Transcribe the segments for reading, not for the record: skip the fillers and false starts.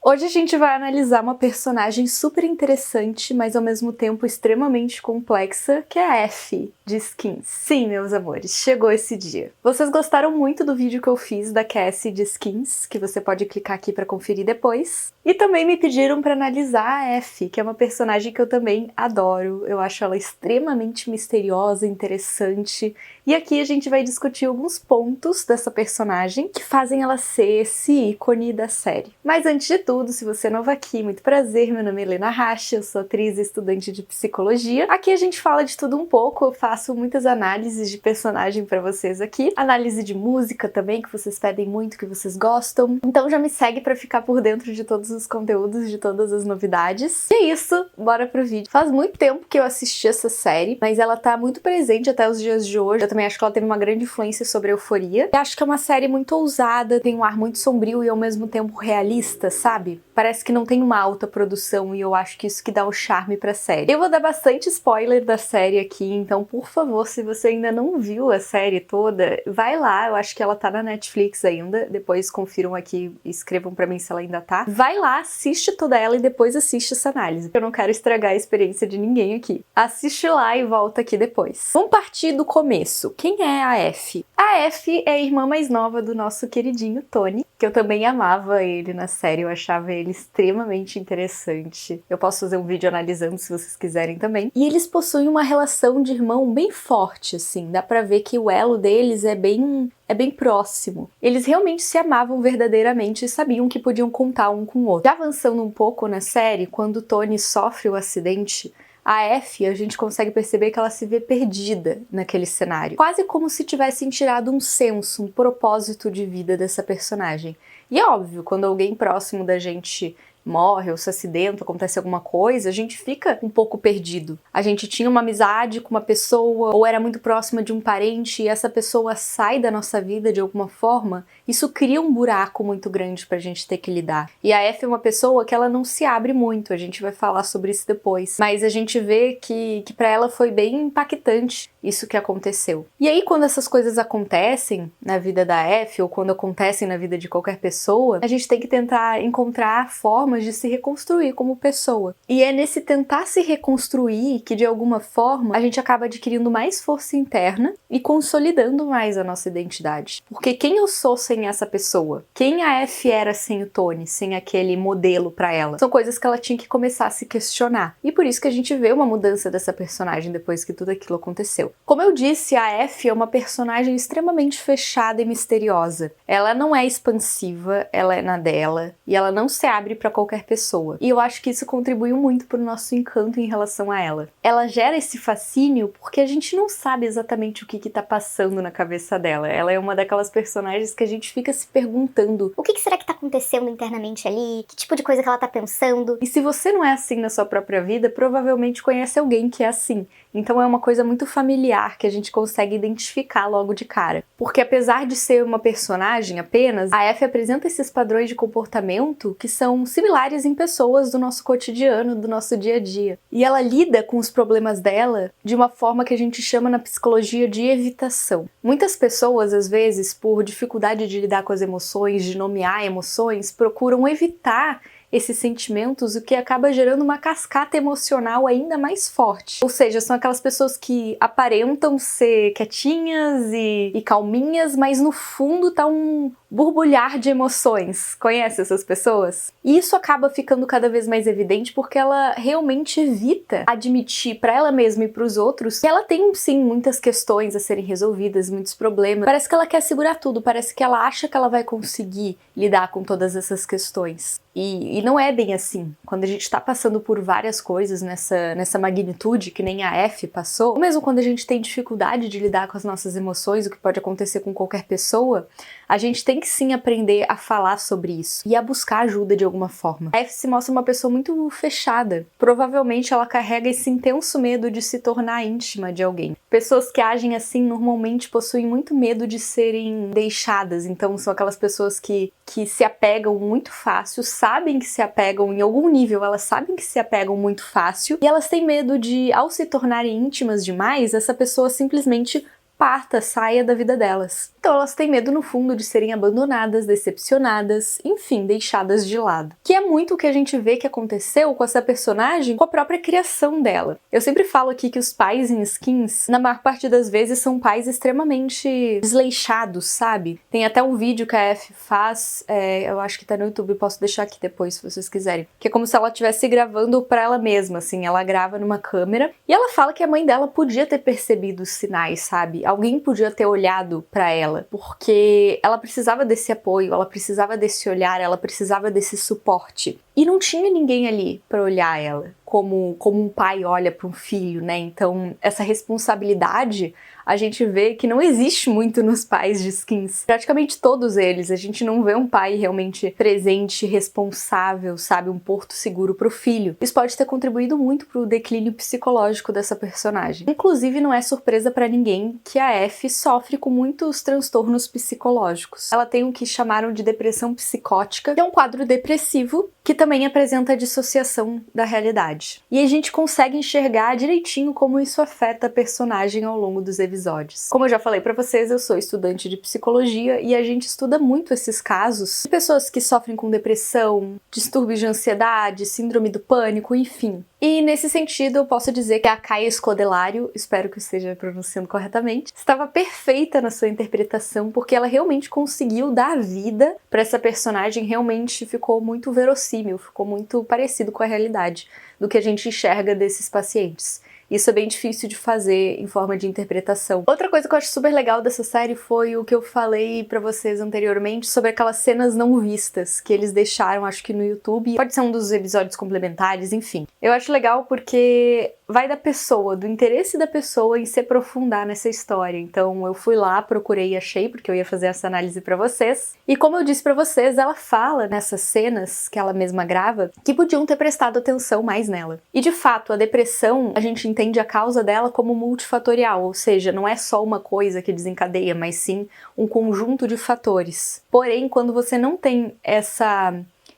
Hoje a gente vai analisar uma personagem super interessante, mas ao mesmo tempo extremamente complexa, que é a F, de Skins. Sim, meus amores, chegou esse dia. Vocês gostaram muito do vídeo que eu fiz da Cassie de Skins, que você pode clicar aqui para conferir depois. E também me pediram para analisar a F, que é uma personagem que eu também adoro. Eu acho ela extremamente misteriosa, interessante. E aqui a gente vai discutir alguns pontos dessa personagem que fazem ela ser esse ícone da série. Mas antes de tudo, se você é novo aqui, muito prazer, meu nome é Helena Racha, eu sou atriz e estudante de psicologia. Aqui a gente fala de tudo um pouco, eu faço muitas análises de personagem pra vocês aqui, análise de música também, que vocês pedem muito, que vocês gostam. Então já me segue pra ficar por dentro de todos os conteúdos, de todas as novidades. E é isso, bora pro vídeo. Faz muito tempo que eu assisti essa série, mas ela tá muito presente até os dias de hoje. Eu também acho que ela teve uma grande influência sobre a Euforia. Eu acho que é uma série muito ousada, tem um ar muito sombrio e ao mesmo tempo realista, sabe? Parece que não tem uma alta produção e eu acho que isso que dá o charme pra série. Eu vou dar bastante spoiler da série aqui, então por favor, se você ainda não viu a série toda, vai lá, eu acho que ela tá na Netflix ainda, depois confiram aqui e escrevam pra mim se ela ainda tá. Vai lá, assiste toda ela e depois assiste essa análise. Eu não quero estragar a experiência de ninguém aqui. Assiste lá e volta aqui depois. Vamos partir do começo. Quem é a F? A F é a irmã mais nova do nosso queridinho Tony, que eu também amava ele na série, eu achava ele extremamente interessante. Eu posso fazer um vídeo analisando se vocês quiserem também. E eles possuem uma relação de irmão bem forte, assim. Dá pra ver que o elo deles é bem próximo. Eles realmente se amavam verdadeiramente e sabiam que podiam contar um com o outro. Já avançando um pouco na série, quando Tony sofre o acidente, a F, a gente consegue perceber que ela se vê perdida naquele cenário. Quase como se tivessem tirado um senso, um propósito de vida dessa personagem. E é óbvio, quando alguém próximo da gente morre ou se acidenta, acontece alguma coisa, a gente fica um pouco perdido. A gente tinha uma amizade com uma pessoa ou era muito próxima de um parente e essa pessoa sai da nossa vida de alguma forma, isso cria um buraco muito grande pra gente ter que lidar. E a F é uma pessoa que ela não se abre muito, a gente vai falar sobre isso depois, mas a gente vê que pra ela foi bem impactante isso que aconteceu. E aí quando essas coisas acontecem na vida da F ou quando acontecem na vida de qualquer pessoa, a gente tem que tentar encontrar formas de se reconstruir como pessoa. E é nesse tentar se reconstruir que de alguma forma a gente acaba adquirindo mais força interna e consolidando mais a nossa identidade. Porque quem eu sou sem essa pessoa? Quem a F era sem o Tony, sem aquele modelo pra ela? São coisas que ela tinha que começar a se questionar. E por isso que a gente vê uma mudança dessa personagem depois que tudo aquilo aconteceu. Como eu disse, a F é uma personagem extremamente fechada e misteriosa. Ela não é expansiva, ela é na dela e ela não se abre pra qualquer pessoa. E eu acho que isso contribuiu muito pro nosso encanto em relação a ela. Ela gera esse fascínio porque a gente não sabe exatamente o que tá passando na cabeça dela. Ela é uma daquelas personagens que a gente fica se perguntando: o que será que tá acontecendo internamente ali? Que tipo de coisa que ela tá pensando? E se você não é assim na sua própria vida, provavelmente conhece alguém que é assim. Então é uma coisa muito familiar que a gente consegue identificar logo de cara. Porque apesar de ser uma personagem apenas, a F apresenta esses padrões de comportamento que são similares em pessoas do nosso cotidiano, do nosso dia a dia. E ela lida com os problemas dela de uma forma que a gente chama na psicologia de evitação. Muitas pessoas, às vezes, por dificuldade de lidar com as emoções, de nomear emoções, procuram evitar esses sentimentos, o que acaba gerando uma cascata emocional ainda mais forte. Ou seja, são aquelas pessoas que aparentam ser quietinhas e calminhas, mas no fundo tá um borbulhar de emoções. Conhece essas pessoas? E isso acaba ficando cada vez mais evidente porque ela realmente evita admitir pra ela mesma e pros outros que ela tem sim muitas questões a serem resolvidas, muitos problemas. Parece que ela quer segurar tudo, parece que ela acha que ela vai conseguir lidar com todas essas questões. E não é bem assim. Quando a gente tá passando por várias coisas nessa magnitude, que nem a F passou, ou mesmo quando a gente tem dificuldade de lidar com as nossas emoções, o que pode acontecer com qualquer pessoa, a gente tem que sim aprender a falar sobre isso e a buscar ajuda de alguma forma. A F se mostra uma pessoa muito fechada. Provavelmente ela carrega esse intenso medo de se tornar íntima de alguém. Pessoas que agem assim normalmente possuem muito medo de serem deixadas, então são aquelas pessoas que se apegam muito fácil, sabem que se apegam em algum nível, elas sabem que se apegam muito fácil e elas têm medo de, ao se tornarem íntimas demais, essa pessoa simplesmente parta, saia da vida delas. Então elas têm medo no fundo de serem abandonadas, decepcionadas, enfim, deixadas de lado. Que é muito o que a gente vê que aconteceu com essa personagem com a própria criação dela. Eu sempre falo aqui que os pais em Skins, na maior parte das vezes, são pais extremamente desleixados, sabe? Tem até um vídeo que a F faz, eu acho que tá no YouTube, posso deixar aqui depois se vocês quiserem, que é como se ela estivesse gravando pra ela mesma, assim, ela grava numa câmera e ela fala que a mãe dela podia ter percebido os sinais, sabe? Alguém podia ter olhado pra ela, porque ela precisava desse apoio, ela precisava desse olhar, ela precisava desse suporte. E não tinha ninguém ali pra olhar ela, como um pai olha para um filho, né? Então, essa responsabilidade a gente vê que não existe muito nos pais de Skins. Praticamente todos eles, a gente não vê um pai realmente presente, responsável, sabe? Um porto seguro pro filho. Isso pode ter contribuído muito pro declínio psicológico dessa personagem. Inclusive, não é surpresa pra ninguém que a F sofre com muitos transtornos psicológicos. Ela tem o que chamaram de depressão psicótica, que é um quadro depressivo que também apresenta a dissociação da realidade. E a gente consegue enxergar direitinho como isso afeta a personagem ao longo dos episódios. Como eu já falei pra vocês, eu sou estudante de psicologia e a gente estuda muito esses casos de pessoas que sofrem com depressão, distúrbios de ansiedade, síndrome do pânico, enfim. E nesse sentido eu posso dizer que a Kaia Scodelario, espero que eu esteja pronunciando corretamente, estava perfeita na sua interpretação porque ela realmente conseguiu dar vida pra essa personagem, realmente ficou muito verossímil, ficou muito parecido com a realidade do que a gente enxerga desses pacientes. Isso é bem difícil de fazer em forma de interpretação. Outra coisa que eu acho super legal dessa série foi o que eu falei pra vocês anteriormente sobre aquelas cenas não vistas que eles deixaram, acho que no YouTube. Pode ser um dos episódios complementares, enfim. Eu acho legal porque vai da pessoa, do interesse da pessoa em se aprofundar nessa história. Então eu fui lá, procurei e achei, porque eu ia fazer essa análise pra vocês. E como eu disse pra vocês, ela fala nessas cenas que ela mesma grava que podiam ter prestado atenção mais nela. E de fato, a depressão, a gente entende a causa dela como multifatorial, ou seja, não é só uma coisa que desencadeia, mas sim um conjunto de fatores. Porém, quando você não tem essa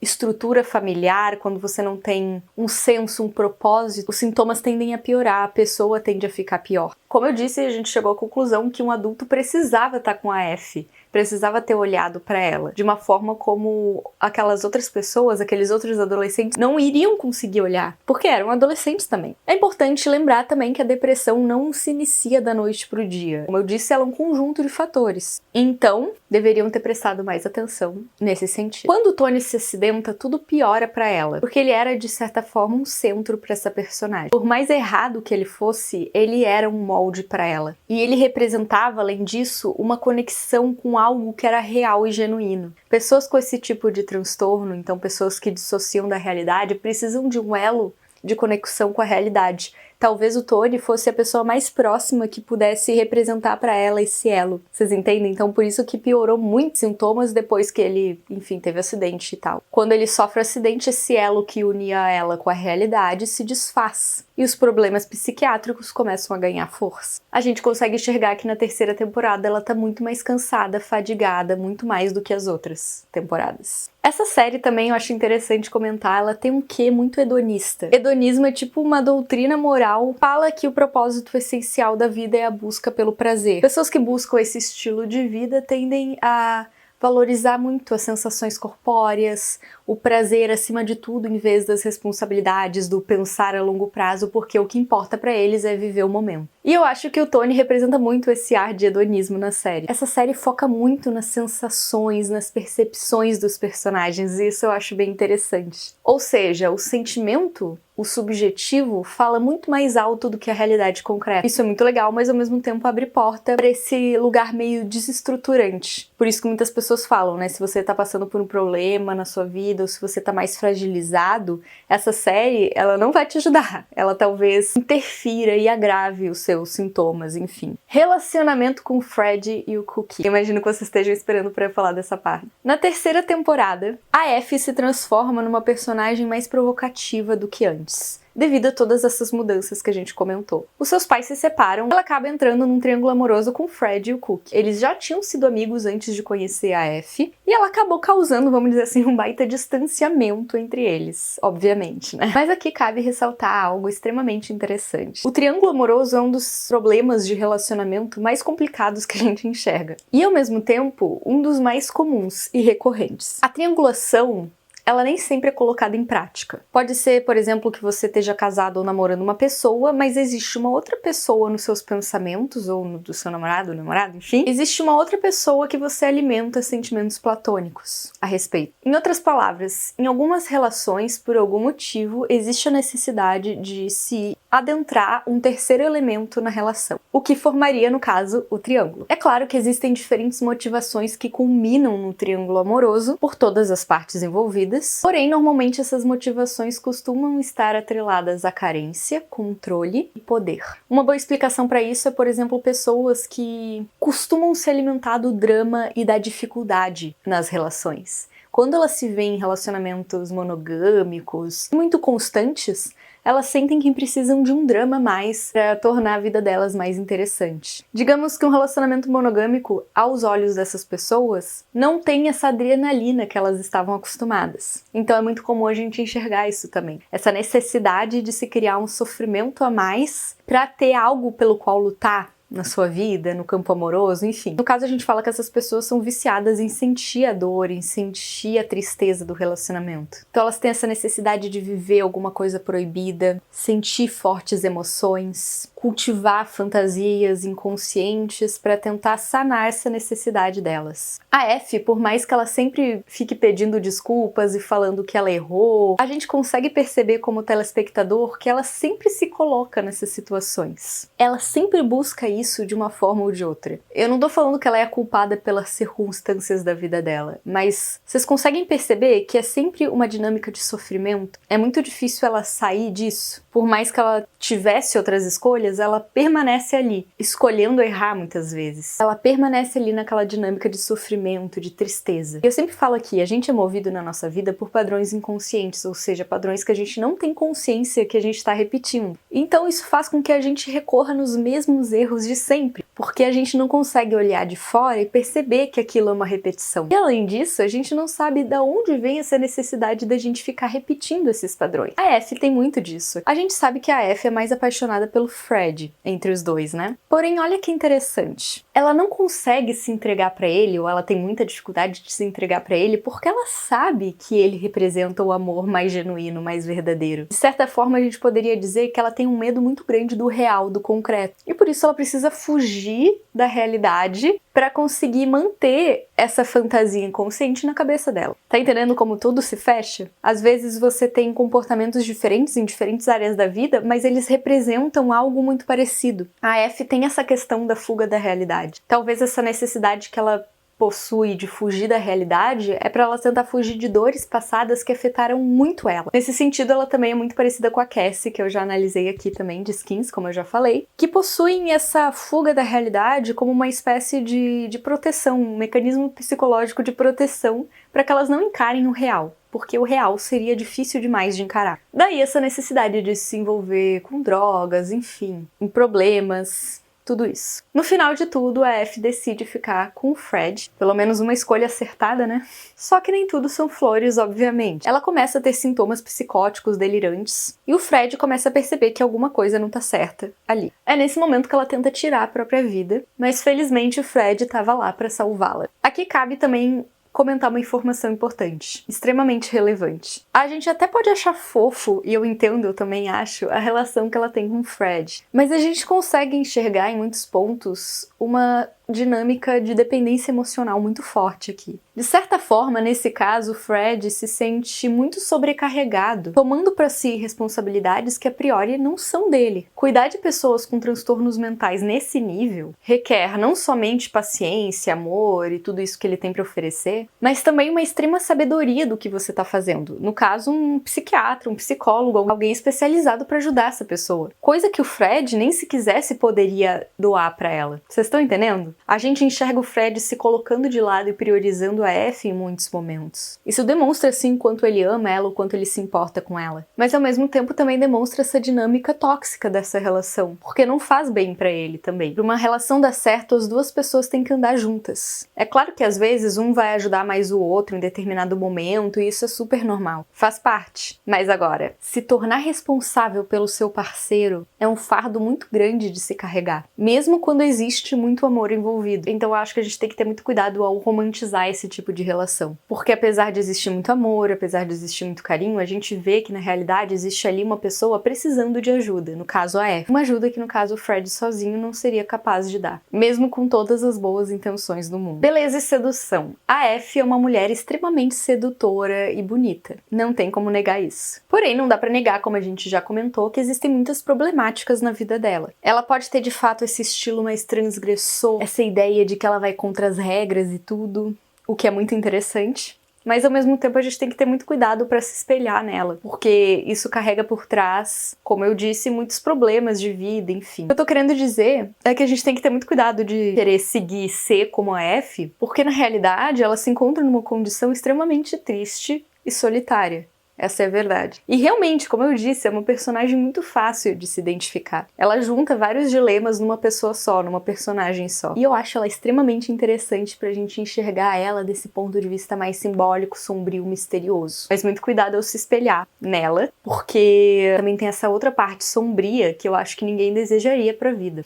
estrutura familiar, quando você não tem um senso, um propósito, os sintomas tendem a piorar, a pessoa tende a ficar pior. Como eu disse, a gente chegou à conclusão que um adulto precisava estar com a F, precisava ter olhado para ela, de uma forma como aquelas outras pessoas, aqueles outros adolescentes, não iriam conseguir olhar, porque eram adolescentes também. É importante lembrar também que a depressão não se inicia da noite pro dia. Como eu disse, ela é um conjunto de fatores. Então, deveriam ter prestado mais atenção nesse sentido. Quando o Tony se acidenta, tudo piora para ela, porque ele era, de certa forma, um centro para essa personagem. Por mais errado que ele fosse, ele era um molde para ela. E ele representava, além disso, uma conexão com algo que era real e genuíno. Pessoas com esse tipo de transtorno, então pessoas que dissociam da realidade, precisam de um elo de conexão com a realidade. Talvez o Tony fosse a pessoa mais próxima que pudesse representar para ela esse elo. Vocês entendem? Então por isso que piorou muito os sintomas depois que ele, enfim, teve acidente e tal. Quando ele sofre acidente, esse elo que unia ela com a realidade se desfaz. E os problemas psiquiátricos começam a ganhar força. A gente consegue enxergar que na terceira temporada ela tá muito mais cansada, fadigada, muito mais do que as outras temporadas. Essa série também eu acho interessante comentar, ela tem um quê muito hedonista. Hedonismo é tipo uma doutrina moral, fala que o propósito essencial da vida é a busca pelo prazer. Pessoas que buscam esse estilo de vida tendem a valorizar muito as sensações corpóreas, o prazer acima de tudo em vez das responsabilidades, do pensar a longo prazo, porque o que importa pra eles é viver o momento. E eu acho que o Tony representa muito esse ar de hedonismo na série. Essa série foca muito nas sensações, nas percepções dos personagens, e isso eu acho bem interessante. Ou seja, o sentimento, o subjetivo, fala muito mais alto do que a realidade concreta. Isso é muito legal, mas ao mesmo tempo abre porta pra esse lugar meio desestruturante. Por isso que muitas pessoas falam, né, se você tá passando por um problema na sua vida, ou se você tá mais fragilizado, essa série, ela não vai te ajudar. Ela talvez interfira e agrave os seus sintomas, enfim. Relacionamento com o Fred e o Cookie. Eu imagino que vocês estejam esperando pra eu falar dessa parte. Na terceira temporada, a F se transforma numa personagem mais provocativa do que antes. devido a todas essas mudanças que a gente comentou. Os seus pais se separam, ela acaba entrando num triângulo amoroso com o Fred e o Cookie. Eles já tinham sido amigos antes de conhecer a Effie, e ela acabou causando, vamos dizer assim, um baita distanciamento entre eles, obviamente, né? Mas aqui cabe ressaltar algo extremamente interessante. O triângulo amoroso é um dos problemas de relacionamento mais complicados que a gente enxerga, e ao mesmo tempo, um dos mais comuns e recorrentes. A triangulação, ela nem sempre é colocada em prática. Pode ser, por exemplo, que você esteja casado ou namorando uma pessoa, mas existe uma outra pessoa nos seus pensamentos, ou no do seu namorado, enfim. Existe uma outra pessoa que você alimenta sentimentos platônicos a respeito. Em outras palavras, em algumas relações, por algum motivo, existe a necessidade de se adentrar um terceiro elemento na relação, o que formaria, no caso, o triângulo. É claro que existem diferentes motivações que culminam no triângulo amoroso por todas as partes envolvidas, porém, normalmente essas motivações costumam estar atreladas à carência, controle e poder. Uma boa explicação para isso é, por exemplo, pessoas que costumam se alimentar do drama e da dificuldade nas relações. Quando elas se veem em relacionamentos monogâmicos muito constantes, elas sentem que precisam de um drama a mais para tornar a vida delas mais interessante. Digamos que um relacionamento monogâmico, aos olhos dessas pessoas, não tem essa adrenalina que elas estavam acostumadas. Então é muito comum a gente enxergar isso também. Essa necessidade de se criar um sofrimento a mais para ter algo pelo qual lutar na sua vida, no campo amoroso, enfim. No caso, a gente fala que essas pessoas são viciadas em sentir a dor, em sentir a tristeza do relacionamento. Então elas têm essa necessidade de viver alguma coisa proibida, sentir fortes emoções, cultivar fantasias inconscientes para tentar sanar essa necessidade delas. A Effie, por mais que ela sempre fique pedindo desculpas e falando que ela errou, a gente consegue perceber como telespectador que ela sempre se coloca nessas situações. Ela sempre busca isso de uma forma ou de outra. Eu não tô falando que ela é a culpada pelas circunstâncias da vida dela, mas vocês conseguem perceber que é sempre uma dinâmica de sofrimento? É muito difícil ela sair disso. Por mais que ela tivesse outras escolhas, ela permanece ali, escolhendo errar muitas vezes. Ela permanece ali naquela dinâmica de sofrimento, de tristeza. Eu sempre falo aqui, a gente é movido na nossa vida por padrões inconscientes, ou seja, padrões que a gente não tem consciência que a gente está repetindo. Então isso faz com que a gente recorra nos mesmos erros de sempre, porque a gente não consegue olhar de fora e perceber que aquilo é uma repetição. E além disso, a gente não sabe de onde vem essa necessidade da gente ficar repetindo esses padrões. A Effie tem muito disso. A gente sabe que a Effie é mais apaixonada pelo Fred, entre os dois, né? Porém, olha que interessante. Ela não consegue se entregar pra ele, ou ela tem muita dificuldade de se entregar pra ele, porque ela sabe que ele representa o amor mais genuíno, mais verdadeiro. De certa forma, a gente poderia dizer que ela tem um medo muito grande do real, do concreto. E por isso ela precisa fugir da realidade para conseguir manter essa fantasia inconsciente na cabeça dela. Tá entendendo como tudo se fecha? Às vezes você tem comportamentos diferentes em diferentes áreas da vida, mas eles representam algo muito parecido. A Effie tem essa questão da fuga da realidade. Talvez essa necessidade que ela possui de fugir da realidade é para ela tentar fugir de dores passadas que afetaram muito ela. Nesse sentido, ela também é muito parecida com a Cassie, que eu já analisei aqui também, de Skins, como eu já falei, que possuem essa fuga da realidade como uma espécie de proteção, um mecanismo psicológico de proteção para que elas não encarem o real, porque o real seria difícil demais de encarar. Daí essa necessidade de se envolver com drogas, enfim, em problemas, tudo isso. No final de tudo, a Effie decide ficar com o Fred, pelo menos uma escolha acertada, né? Só que nem tudo são flores, obviamente. Ela começa a ter sintomas psicóticos delirantes e o Fred começa a perceber que alguma coisa não tá certa ali. É nesse momento que ela tenta tirar a própria vida, mas felizmente o Fred estava lá para salvá-la. Aqui cabe também comentar uma informação importante, extremamente relevante. A gente até pode achar fofo, e eu entendo, eu também acho, a relação que ela tem com o Fred, mas a gente consegue enxergar em muitos pontos uma dinâmica de dependência emocional muito forte aqui. De certa forma, nesse caso, o Fred se sente muito sobrecarregado, tomando para si responsabilidades que a priori não são dele. Cuidar de pessoas com transtornos mentais nesse nível requer não somente paciência, amor e tudo isso que ele tem para oferecer, mas também uma extrema sabedoria do que você está fazendo. No caso, um psiquiatra, um psicólogo, alguém especializado para ajudar essa pessoa. Coisa que o Fred nem se quisesse poderia doar para ela. Vocês estão entendendo? A gente enxerga o Fred se colocando de lado e priorizando a Effie em muitos momentos. Isso demonstra sim o quanto ele ama ela, o quanto ele se importa com ela. Mas ao mesmo tempo também demonstra essa dinâmica tóxica dessa relação, porque não faz bem pra ele também. Pra uma relação dar certo, as duas pessoas têm que andar juntas. É claro que às vezes um vai ajudar mais o outro em determinado momento, e isso é super normal. Faz parte. Mas agora, se tornar responsável pelo seu parceiro é um fardo muito grande de se carregar, mesmo quando existe muito amor envolvido. Então eu acho que a gente tem que ter muito cuidado ao romantizar esse tipo de relação. Porque apesar de existir muito amor, apesar de existir muito carinho, a gente vê que na realidade existe ali uma pessoa precisando de ajuda, no caso a Effie. Uma ajuda que no caso o Fred sozinho não seria capaz de dar, mesmo com todas as boas intenções do mundo. Beleza e sedução. A Effie é uma mulher extremamente sedutora e bonita. Não tem como negar isso. Porém, não dá pra negar, como a gente já comentou, que existem muitas problemáticas na vida dela. Ela pode ter de fato esse estilo mais transgressor, essa ideia de que ela vai contra as regras e tudo, o que é muito interessante. Mas ao mesmo tempo a gente tem que ter muito cuidado para se espelhar nela, porque isso carrega por trás, como eu disse, muitos problemas de vida, enfim. O que eu tô querendo dizer é que a gente tem que ter muito cuidado de querer seguir e ser como a Effie, porque na realidade ela se encontra numa condição extremamente triste e solitária. Essa é a verdade. E realmente, como eu disse, é uma personagem muito fácil de se identificar. Ela junta vários dilemas numa pessoa só, numa personagem só. E eu acho ela extremamente interessante pra gente enxergar ela desse ponto de vista mais simbólico, sombrio, misterioso. Mas muito cuidado ao se espelhar nela, porque também tem essa outra parte sombria que eu acho que ninguém desejaria pra vida.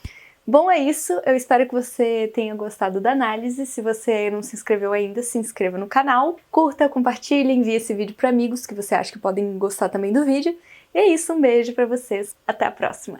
Bom, é isso. Eu espero que você tenha gostado da análise. Se você não se inscreveu ainda, se inscreva no canal. Curta, compartilhe, envie esse vídeo para amigos que você acha que podem gostar também do vídeo. E é isso, um beijo para vocês. Até a próxima!